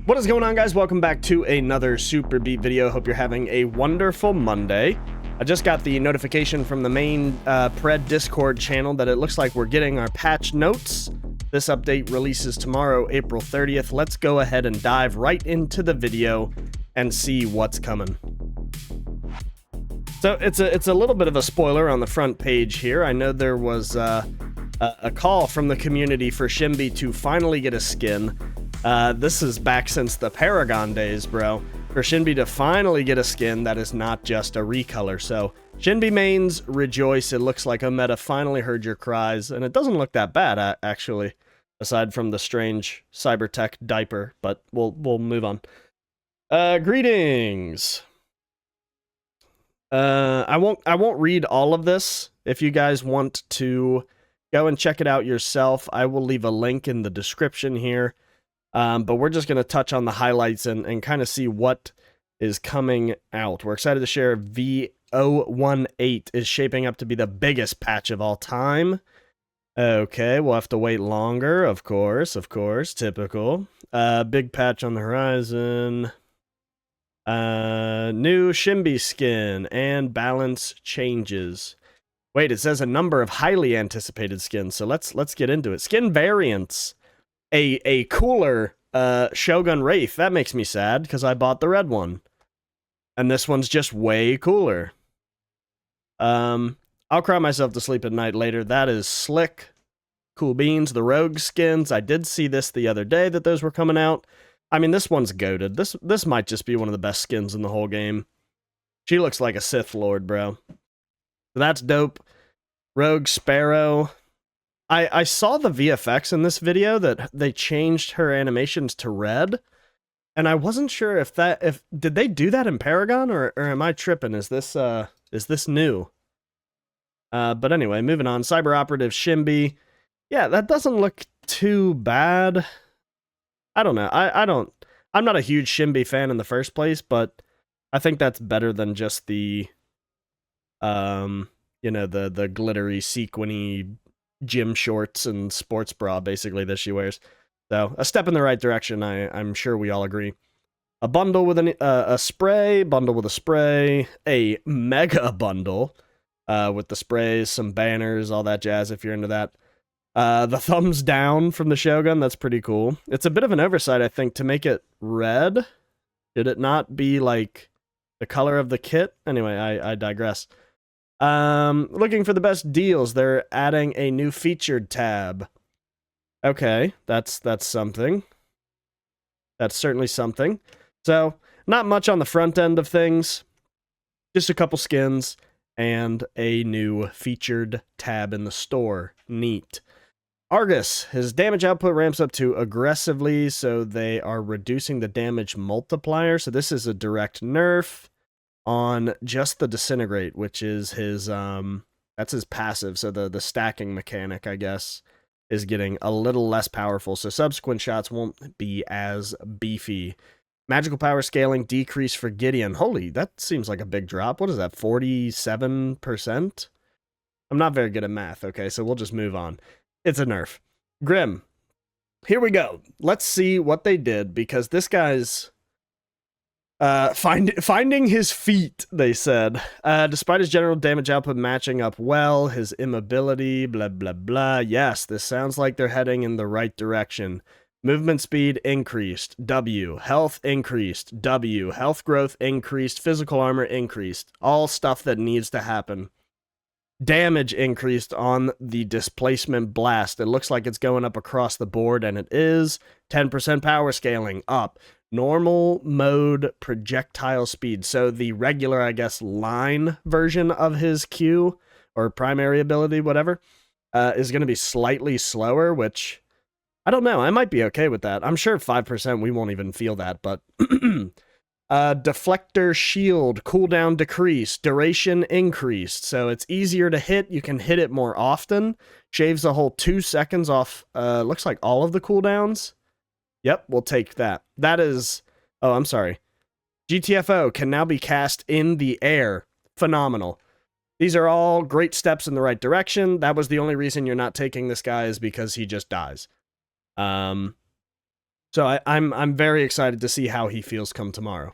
What is going on, guys? Welcome back to another Super Beat video. Hope you're having a wonderful Monday. I just got the notification from the main Pred Discord channel that it looks like we're getting our patch notes. This update releases tomorrow, April 30th. Let's go ahead and dive right into the video and see what's coming. So it's a little bit of a spoiler on the front page here. I know there was a call from the community for Shimby to finally get a skin. This is back since the Paragon days, bro. For Shinbi to finally get a skin that is not just a recolor. So, Shinbi mains, rejoice. It looks like Ometa finally heard your cries. And it doesn't look that bad, actually. Aside from the strange Cybertech diaper. But we'll move on. Greetings. I won't read all of this. If you guys want to go and check it out yourself, I will leave a link in the description here. But we're just going to touch on the highlights and kind of see what is coming out. We're excited to share V0.17 is shaping up to be the biggest patch of all time. Okay, we'll have to wait longer, of course, typical. Big patch on the horizon. New Shimby skin and balance changes. Wait, it says a number of highly anticipated skins, so let's get into it. Skin variants. A cooler Shogun Wraith. That makes me sad, because I bought the red one. And this one's just way cooler. I'll cry myself to sleep at night later. That is slick. Cool beans. The rogue skins. I did see this the other day that those were coming out. I mean, this one's goated. This might just be one of the best skins in the whole game. She looks like a Sith Lord, bro. So that's dope. Rogue Sparrow. I saw the VFX in this video that they changed her animations to red, and I wasn't sure if did they do that in Paragon or am I tripping? Is this new? But anyway, moving on. Cyber Operative Shimby. Yeah, that doesn't look too bad. I don't know. I'm not a huge Shimby fan in the first place, but I think that's better than just the the glittery sequiny gym shorts and sports bra, basically, that she wears. So, a step in the right direction, I'm sure we all agree. A bundle with a spray, bundle with a spray, a mega bundle with the sprays, some banners, all that jazz, if you're into that. The thumbs down from the Shogun, that's pretty cool. It's a bit of an oversight, I think, to make it red. Should it not be, like, the color of the kit? Anyway, I digress. Looking for the best deals. They're adding a new featured tab. Okay, that's something. That's certainly something. So, not much on the front end of things. Just a couple skins and a new featured tab in the store. Neat. Argus, his damage output ramps up to aggressively, so they are reducing the damage multiplier. So this is a direct nerf on just the disintegrate, which is his that's his passive, so the stacking mechanic, I guess, is getting a little less powerful, so subsequent shots won't be as beefy. Magical power scaling decrease for Gideon. Holy, that seems like a big drop. What is that, 47%? I'm not very good at math. Okay, so we'll just move on. It's a nerf. Grim, here we go. Let's see what they did, because this guy's finding his feet, they said. Despite his general damage output matching up well, his immobility, blah, blah, blah. Yes, this sounds like they're heading in the right direction. Movement speed increased. W. Health increased. W. Health growth increased. Physical armor increased. All stuff that needs to happen. Damage increased on the displacement blast. It looks like it's going up across the board, and it is. 10% power scaling up. Normal mode projectile speed. So the regular, I guess, line version of his Q, or primary ability, whatever, is going to be slightly slower, which, I don't know. I might be okay with that. I'm sure 5% we won't even feel that, but deflector shield cooldown decreased, duration increased, so it's easier to hit. You can hit it more often. Shaves a whole 2 seconds off, looks like all of the cooldowns. Yep, we'll take that. That is... Oh, I'm sorry. GTFO can now be cast in the air. Phenomenal. These are all great steps in the right direction. That was the only reason you're not taking this guy, is because he just dies. So I'm very excited to see how he feels come tomorrow.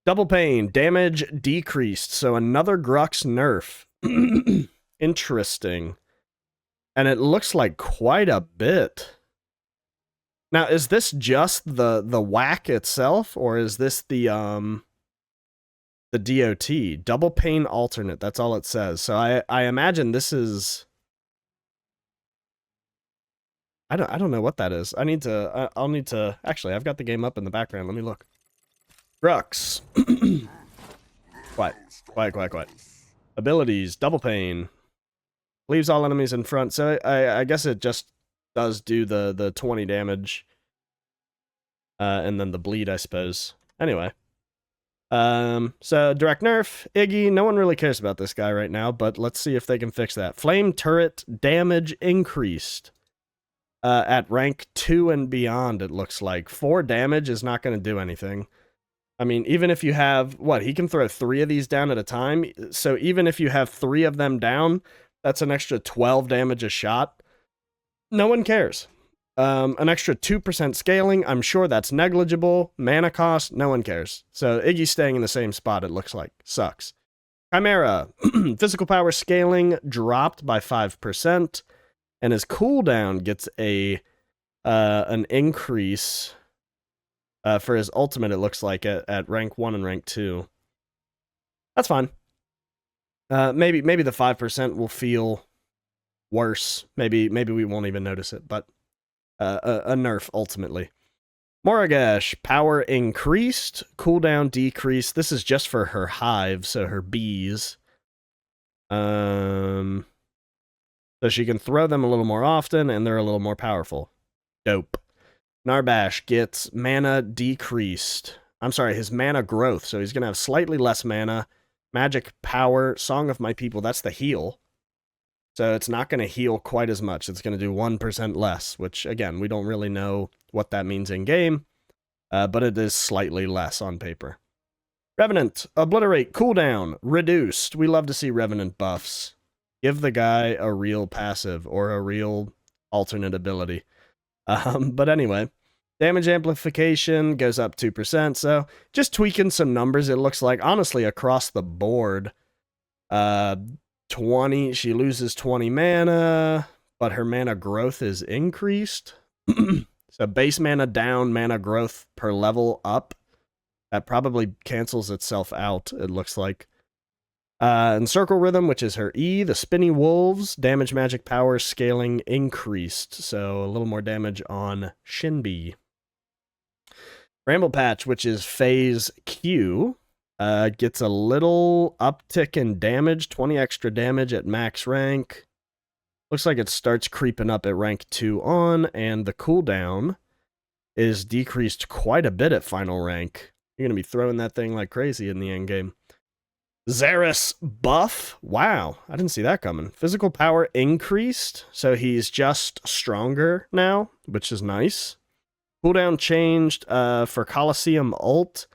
Double pain, damage decreased, so another Grux nerf. Interesting. And it looks like quite a bit. Now, is this just the whack itself, or is this the DOT? Double pain alternate, that's all it says. So I imagine this is... I don't know what that is. I'll need to... Actually, I've got the game up in the background. Let me look. Grux. Quiet. Abilities, double pain. Leaves all enemies in front. So I guess it just does do the 20 damage. And then the bleed, I suppose. Anyway. So direct nerf, Iggy, no one really cares about this guy right now, but let's see if they can fix that. Flame turret damage increased. At rank 2 and beyond, it looks like. 4 damage is not going to do anything. I mean, even if you have, he can throw 3 of these down at a time, so even if you have 3 of them down, that's an extra 12 damage a shot. No one cares. An extra 2% scaling, I'm sure that's negligible. Mana cost, no one cares. So Iggy's staying in the same spot, it looks like. Sucks. Chimera, physical power scaling dropped by 5%. And his cooldown gets an increase for his ultimate, it looks like, at rank 1 and rank 2. That's fine. Maybe the 5% will feel worse. Maybe we won't even notice it, but a nerf, ultimately. Moragash, power increased, cooldown decreased. This is just for her hive, so her bees. So she can throw them a little more often, and they're a little more powerful. Dope. Narbash gets mana decreased. I'm sorry, his mana growth. So he's going to have slightly less mana. Magic power, Song of My People, that's the heal. So it's not going to heal quite as much. It's going to do 1% less, which, again, we don't really know what that means in-game. But it is slightly less on paper. Revenant, obliterate, cooldown, reduced. We love to see Revenant buffs. Give the guy a real passive or a real alternate ability. But anyway, damage amplification goes up 2%. So just tweaking some numbers, it looks like, honestly, across the board. 20, she loses 20 mana, but her mana growth is increased. So base mana down, mana growth per level up. That probably cancels itself out, it looks like. And Circle Rhythm, which is her E, the Spinny Wolves, damage magic power scaling increased, so a little more damage on Shinbi. Bramble Patch, which is phase Q, gets a little uptick in damage, 20 extra damage at max rank. Looks like it starts creeping up at rank 2 on, and the cooldown is decreased quite a bit at final rank. You're going to be throwing that thing like crazy in the endgame. Xeris buff. Wow, I didn't see that coming. Physical power increased, so he's just stronger now, which is nice. Cooldown changed for Coliseum ult.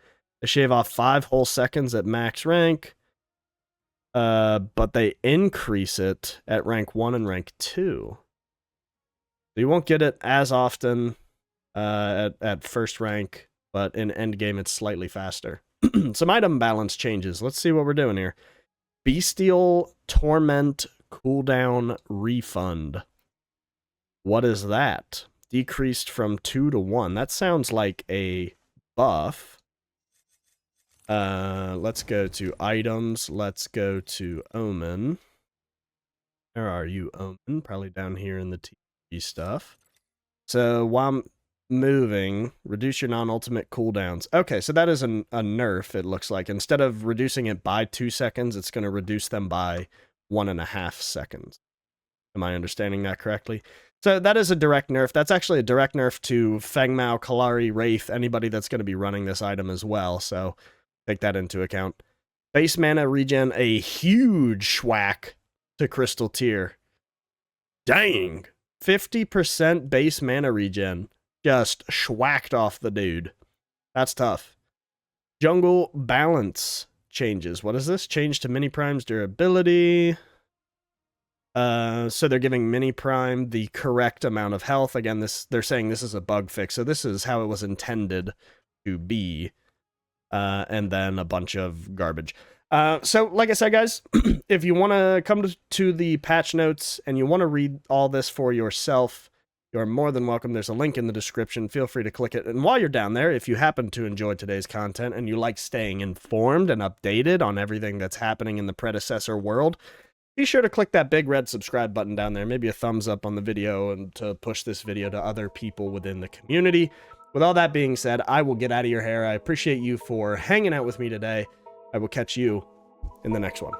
They shave off 5 whole seconds at max rank, but they increase it at rank 1 and rank 2. So you won't get it as often at first rank, but in endgame it's slightly faster. Some item balance changes. Let's see what we're doing here. Bestial Torment cooldown refund. What is that? Decreased from 2 to 1. That sounds like a buff. Let's go to items. Let's go to Omen. Where are you, Omen? Probably down here in the TV stuff. So while moving, reduce your non-ultimate cooldowns. Okay, so that is a nerf, it looks like. Instead of reducing it by 2 seconds, it's going to reduce them by 1.5 seconds. Am I understanding that correctly? So that is a direct nerf. That's actually a direct nerf to Feng Mao, Kalari, Wraith, anybody that's going to be running this item as well, so take that into account. Base mana regen, a huge schwack to Crystal Tier. Dang! 50% base mana regen. Just schwacked off the dude. That's tough. Jungle balance changes. What is this? Change to mini prime's durability. So they're giving Mini Prime the correct amount of health. Again, they're saying this is a bug fix, so this is how it was intended to be. And then a bunch of garbage. So, like I said, guys, if you want to come to the patch notes and you want to read all this for yourself, you're more than welcome. There's a link in the description. Feel free to click it. And while you're down there, if you happen to enjoy today's content and you like staying informed and updated on everything that's happening in the Predecessor world, be sure to click that big red subscribe button down there. Maybe a thumbs up on the video and to push this video to other people within the community. With all that being said, I will get out of your hair. I appreciate you for hanging out with me today. I will catch you in the next one.